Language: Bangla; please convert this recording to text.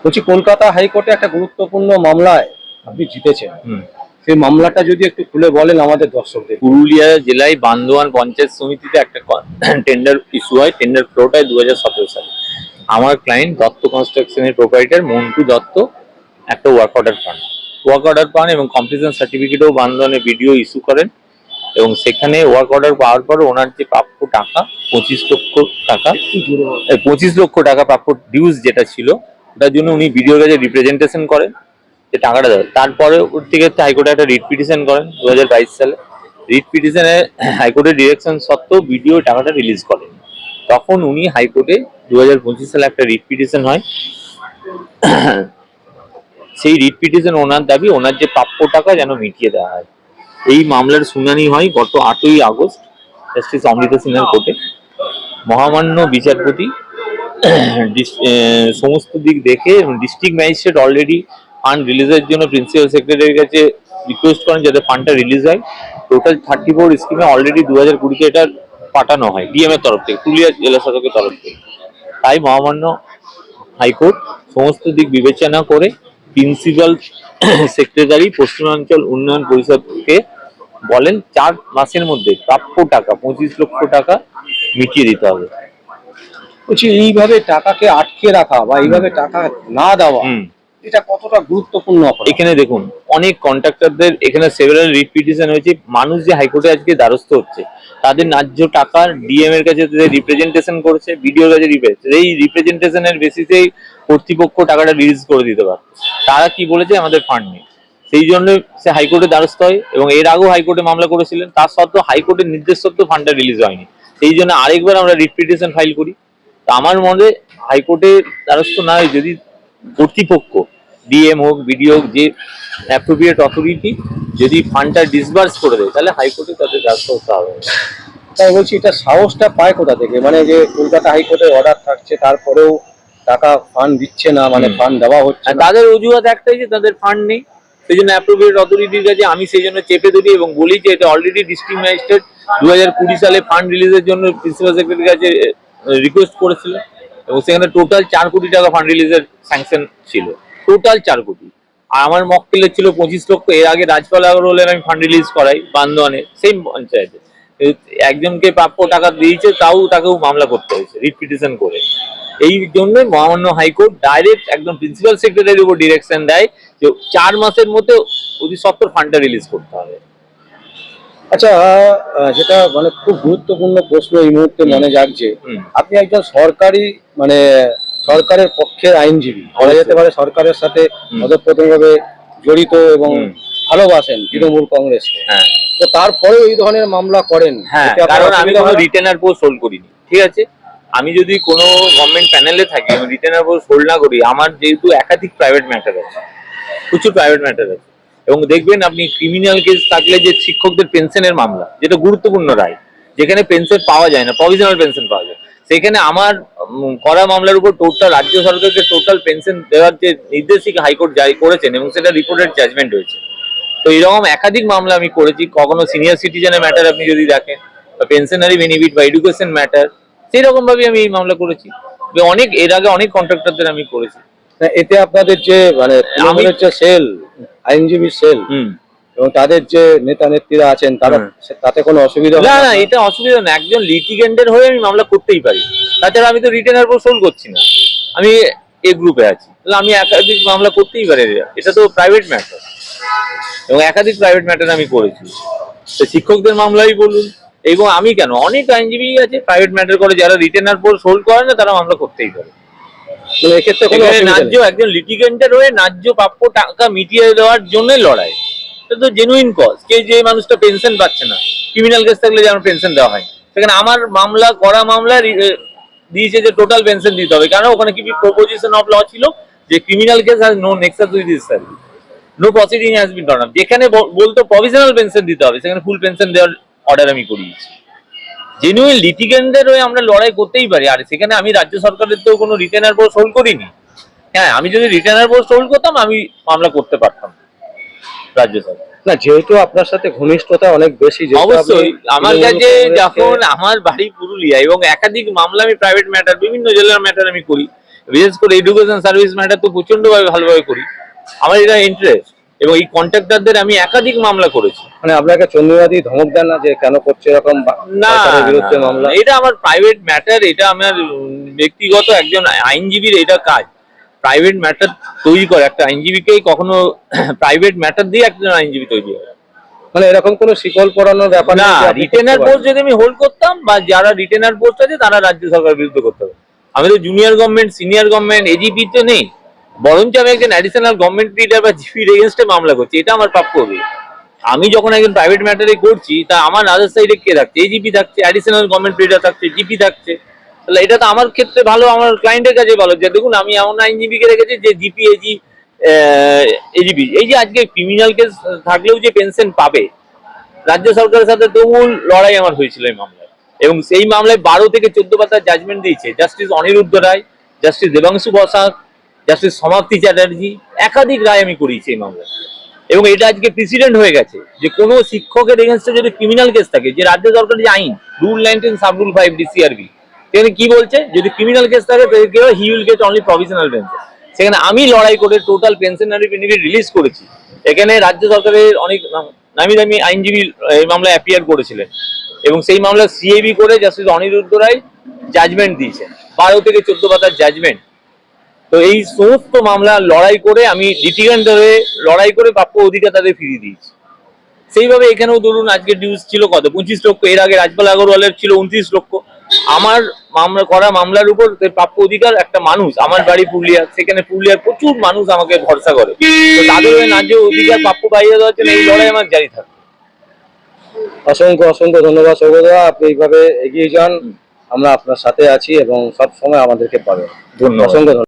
বলছি কলকাতা হাইকোর্টে একটা গুরুত্বপূর্ণ মামলায় আপনি জিতেছেন, সেই মামলাটা যদি একটু খুলে বলেন আমাদের দর্শকদের। পুরুলিয়া জেলায় বান্দোয়ান পঞ্চায়েত সমিতিতে একটা টেন্ডার ইস্যু হয়। টেন্ডার ফ্লোট হয় 2017 সালে। আমার ক্লায়েন্ট দত্ত কনস্ট্রাকশনের প্রোপাইটার মন্টু দত্ত একটা ওয়ার্ক অর্ডার পান এবং কমপ্লিশন সার্টিফিকেটও বান্দোয়ানে বিডিও ইস্যু করেন। এবং সেখানে ওয়ার্ক অর্ডার পাওয়ার পর ওনার যে প্রাপ্য টাকা 25 লক্ষ টাকা প্রাপ্য ডিউজ যেটা ছিল, ওটার জন্য উনি বিডিওর কাছে রিপ্রেজেন্টেশন করেন যে টাকাটা দেবে। তারপরে ওর থেকে হাইকোর্টে একটা রিট পিটিশন করেন 2022 সালে। রিট পিটিশনে হাইকোর্টের ডিরেকশন সত্ত্বেও বিডিও টাকাটা রিলিজ করেন। তখন উনি হাইকোর্টে 2025 সালে একটা রিট পিটিশন হয়। সেই রিট পিটিশন ওনার দাবি ওনার যে প্রাপ্য টাকা যেন মিটিয়ে দেওয়া হয়। এই মামলার শুনানি হয় গত 8ই আগস্ট জাস্টিস অমৃতা সিনহার কোর্টে। মহামান্য বিচারপতি সমস্ত দিক দেখে ডিস্ট্রিক্ট ম্যাজিস্ট্রেট অলরেডি ফান্ড রিলিজের জন্য প্রিন্সিপাল সেক্রেটারির কাছে রিকোয়েস্ট করেন যাতে ফান্ডটা রিলিজ হয়। টোটাল 34 স্কিমে অলরেডি 2020-তে এটা পাঠানো হয় ডিএম এর তরফ থেকে, পুরুলিয়া জেলা শাসকের তরফ থেকে। তাই মহামান্য হাইকোর্ট সমস্ত দিক বিবেচনা করে প্রিন্সিপাল সেক্রেটারি পশ্চিমাঞ্চল উন্নয়ন পরিষদকে বলেন 4 মাসের মধ্যে প্রাপ্য টাকা 25 লক্ষ টাকা মিটিয়ে দিতে হবে। বলছি এইভাবে টাকাকে আটকে রাখা বা এইভাবে টাকা না দেওয়া, এটা কতটা গুরুত্বপূর্ণ অপরাধ? এখানে দেখুন অনেক কন্ট্রাক্টরদের এখানে সেভারাল রিট পিটিশন হয়েছে। মানুষ যে হাইকোর্টে আজকে দ্বারস্থ হচ্ছে তাদের ন্যায্য টাকা ডিএম এর কাছে রিপ্রেজেন্টেশন করেছে, বিডিওর কাছে এই রিপ্রেজেন্টেশনের বেসিসেই কর্তৃপক্ষ টাকাটা রিলিজ করে দিতে পারে। তারা কি বলেছে আমাদের ফান্ড নেই, সেই জন্য সে হাইকোর্টে দ্বারস্থ হয়। এবং এর আগেও হাইকোর্টে মামলা করেছিলেন, তার সত্ত্বেও হাইকোর্টের নির্দেশ সত্ত্বেও ফান্ডটা রিলিজ হয়নি। সেই জন্য আরেকবার আমরা রিট পিটিশন ফাইল করি। আমার মনে হাইকোর্টে দ্বারস্থ না হয় যদি কর্তৃপক্ষ ডিএম হোক বিডিও হোক যে অ্যাপ্রোপ্রিয়েট অথরিটি যদি ফান্ডটা ডিসবার্স করে দেয় তাহলে হাইকোর্টে তাদের দ্বারস্থ হতে হবে। তাই বলছি এটা সাহসটা পায় কোথা থেকে? মানে যে কলকাতা হাইকোর্টের অর্ডার থাকছে তারপরেও টাকা ফান্ড দিচ্ছে না, মানে ফান্ড দেওয়া হচ্ছে না। তাদের অজুহাত একটাই যে তাদের ফান্ড নেই। সেই জন্য অ্যাপ্রোপ্রিয়েট অথরিটির কাছে আমি সেই জন্য চেপে ধরি এবং বলি যে এটা অলরেডি ডিস্ট্রিক্ট ম্যাজিস্ট্রেট 2020 সালে ফান্ড রিলিজের জন্য প্রিন্সিপাল সেক্রেটারির কাছে রিকোয়েস্ট করেছিল এবং সেখানে টোটাল 4 কোটি টাকা ফান্ড রিলিজের স্যাংশন ছিল, টোটাল 4 কোটি। আর আমার মক্কেলের ছিল 25 লক্ষ। এর আগে রাজপাল আগরওয়ালের আমি ফান্ড রিলিজ করাই বান্দোয়ানে, সেম পঞ্চায়েতে। একজনকে প্রাপ্য টাকা দিয়েছে, তাও তাকেও মামলা করতে হয়েছে রিট পিটিশন করে। এই জন্য মহামান্য হাইকোর্ট ডাইরেক্ট একদম প্রিন্সিপাল সেক্রেটারির উপর ডিরেকশন দেয় যে 4 মাসের মধ্যে অতি সত্বর ফান্ডটা রিলিজ করতে হবে। আচ্ছা, যেটা মানে খুব গুরুত্বপূর্ণ প্রশ্ন এই মুহূর্তে মনে জাগছে, আপনি একজন সরকারি মানে সরকারের পক্ষের আইনজীবী, বলা যেতে পারে সরকারের সাথে ওতপ্রোতভাবে জড়িত এবং ভালোবাসেন তৃণমূল কংগ্রেসকে। তো তারপরেও এই ধরনের মামলা করেন। কারণ আমি কোনো রিটেনার পোস্ট হোল্ড করিনি, ঠিক আছে? আমি যদি কোনো গভর্নমেন্ট প্যানেলে থাকি, আমি রিটেনার পোস্ট হোল্ড না করি, আমার যেহেতু একাধিক প্রাইভেট ম্যাটার আছে, প্রচুর প্রাইভেট ম্যাটার আছে। এবং দেখবেন আপনি ক্রিমিনাল কেস থাকলে যে শিক্ষকদের পেনশনের মামলা, যেটা গুরুত্বপূর্ণ রায়, যেখানে পেনশন পাওয়া যায় না, প্রভিশনাল পেনশন পাওয়া যায়, সেখানে আমার করা মামলার উপর টোটাল রাজ্য সরকারকে টোটাল পেনশন দেওয়ার যে নির্দেশিকা হাইকোর্ট জারি করেছেন এবং সেটা রিপোর্টেড জাজমেন্ট হয়েছে। তো এরকম একাধিক মামলা আমি করেছি। কখনো সিনিয়র সিটিজেনের ম্যাটার আপনি যদি দেখেন, বা পেনশনারি বেনিফিট বা এডুকেশন ম্যাটার, সেই রকম ভাবে আমি এই মামলা করেছি। অনেক এর আগে অনেক কন্ট্রাক্টরদের আমি করেছি। এতে আপনাদের যে মানে আমাদের যে সেল, আইনজীবী সেল এবং তাদের যে নেতা নেত্রীরা আছেন, তারা তাতে কোনো অসুবিধা না? না, এটা অসুবিধা না। একজন লিটিগেন্টের হয়ে আমি মামলা করতেই পারি। তাছাড়া আমি তো রিটেনার পোস্ট হোল্ড করছি না, আমি এ গ্রুপে আছি, তাহলে আমি একাধিক মামলা করতেই পারি। এটা তো প্রাইভেট ম্যাটার এবং একাধিক প্রাইভেট ম্যাটার আমি করেছি। তো শিক্ষকদের মামলাই বলুন, এবং আমি কেন, অনেক আইনজীবী আছে প্রাইভেট ম্যাটার করে, যারা রিটেনার পোস্ট হোল্ড করে না তারা মামলা করতেই পারে। এক্ষেত্রে ন্যায্য একজন লিটিগেন্টের হয়ে ন্যায্য প্রাপ্য টাকা মিটিয়ে দেওয়ার জন্য লড়াই, এটা তো জেনুইন কজ। যে মানুষটা পেনশন পাচ্ছে না, ক্রিমিনাল কেস থাকলে যেমন পেনশন দেওয়া হয়, সেখানে আমার মামলা করা মামলা দিয়েছে যে টোটাল পেনশন দিতে হবে। কারণ ওখানে কি প্রপোজিশন অফ ল ছিল যে criminal case has no nexus with this service, no proceeding has been done. যেখানে বলতো প্রভিশনাল পেনশন দিতে হবে, সেখানে ফুল পেনশন দেওয়ার অর্ডার আমি করিয়েছি। জেনুইন লিটিগেন্টদের হয়ে আমরা লড়াই করতেই পারি। আর সেখানে আমি রাজ্য সরকারের তো কোনো রিটেনার পোস্ট হোল্ড করিনি। হ্যাঁ, আমি যদি রিটেনার পোস্ট হোল্ড করতাম আমি মামলা করতে পারতাম রাজ্য সরকার। না, যেহেতু আপনার সাথে ঘনিষ্ঠতা অনেক বেশি, অবশ্যই আমার কাছে যখন আমার বাড়ি পুরুলিয়া এবং একাধিক মামলা আমি প্রাইভেট ম্যাটার বিভিন্ন জেলার ম্যাটার আমি করি, বিশেষ করে এডুকেশন সার্ভিস ম্যাটার তো প্রচন্ড ভালোভাবে করি, আমার এটা ইন্টারেস্ট। এবং এই কন্ট্রাক্টরদের আমি একাধিক মামলা করেছি। মানে আপনাকে চন্দ্রবাদী ধমক দেন না যে কেন করছে এরকম না, সরকারের বিরুদ্ধে মামলা? এটা আমার প্রাইভেট ম্যাটার, এটা আমার ব্যক্তিগত একজন আইনজীবীর এটা কাজ। প্রাইভেট ম্যাটার তৈরি করে একটা আইনজীবীকে কখনো প্রাইভেট ম্যাটার দিয়ে একজন আইনজীবী তৈরি হয়। মানে এরকম কোনো শিকল পড়ানোর ব্যাপার না, নেই যে আপনি রিটেনার করতে পোস্ট পারেন? যদি আমি হোল্ড করতাম বা যারা রিটেনার পোস্ট আছে তারা রাজ্য সরকারের বিরুদ্ধে করতে হবে। আমি তো junior government, senior government, AGP তো নেই, বরঞ্চ আমি একজন অ্যাডিশনাল গভর্নমেন্ট লিডার বা জিপির এগেনস্টে মামলা করছি, এটা আমার প্রাপ্য হবে। আমি যখন একজন প্রাইভেট ম্যাটারে করছি তা আমার আদার সাইডে কে থাকছে? এজিপি থাকছে, অ্যাডিশনাল গভর্নমেন্ট লিডার থাকছে, জিপি থাকছে। তাহলে এটা তো আমার ক্ষেত্রে ভালো, আমার ক্লায়েন্টের কাছে ভালো যে দেখুন আমি এমন আইনজীবীকে রেখেছি যে জিপি, এজিপি, এই যে আজকে ক্রিমিনাল কেস থাকলেও যে পেনশন পাবে, রাজ্য সরকারের সাথে তুমুল লড়াই আমার হয়েছিল এই মামলায়। এবং সেই মামলায় 12 থেকে 14 পাতার জাজমেন্ট দিয়েছে জাস্টিস অনিরুদ্ধ রায়, জাস্টিস দেবাংশু বসাক, জাস্টিস সমাপ্তি চ্যাটার্জি, একাধিক রায় আমি করিয়েছি এই মামলায়। এবং এটা আজকে প্রেসিডেন্ট হয়ে গেছে যে কোনো শিক্ষকের এগেনস্টে যদি ক্রিমিনাল কেস থাকে, যে রাজ্য সরকারের যে আইন রুল 19 সাব রুল 5 ডিসিআরবি, সেখানে কি বলছে, যদি ক্রিমিনাল কেস থাকে he will get only provisional pension. সেখানে আমি লড়াই করে টোটাল পেনশনারি বেনিফিট রিলিজ করেছি। এখানে রাজ্য সরকারের অনেক নামি দামি আইনজীবী এই মামলায় অ্যাপিয়ার করেছিলেন এবং সেই মামলা সিএবি করে জাস্টিস অনিরুদ্ধ রায় জাজমেন্ট দিয়েছেন, 12 থেকে 14 পাতার জাজমেন্ট। তো এই সমস্ত মামলা লড়াই করে আমি লিটিগ্যান্ট হয়ে লড়াই করে প্রাপ্য অধিকার তাদের ফিরিয়ে দিয়েছি। সেইভাবে এখানেও ধরুন আজকে ডিউজ ছিল কত, 25 লক্ষ, এর আগে রাজপাল আগরওয়ালের ছিল 29 লক্ষ। আমার মামলা করা মামলার উপর প্রাপ্য অধিকার, একটা মানুষ, আমার বাড়ি পুরুলিয়া, সেখানে পুরুলিয়ার প্রচুর মানুষ আমাকে ভরসা করে, তো তাদের ওই ন্যায্য অধিকার প্রাপ্য পাইয়ে দেওয়ার জন্য এই লড়াই আমার জারি থাকবে। অসংখ্য অসংখ্য ধন্যবাদ সৌগতদা, আপনি এইভাবে এগিয়ে যান, আমরা আপনার সাথে আছি এবং সব সময় আমাদেরকে পাবেন। ধন্যবাদ। অসংখ্য ধন্যবাদ।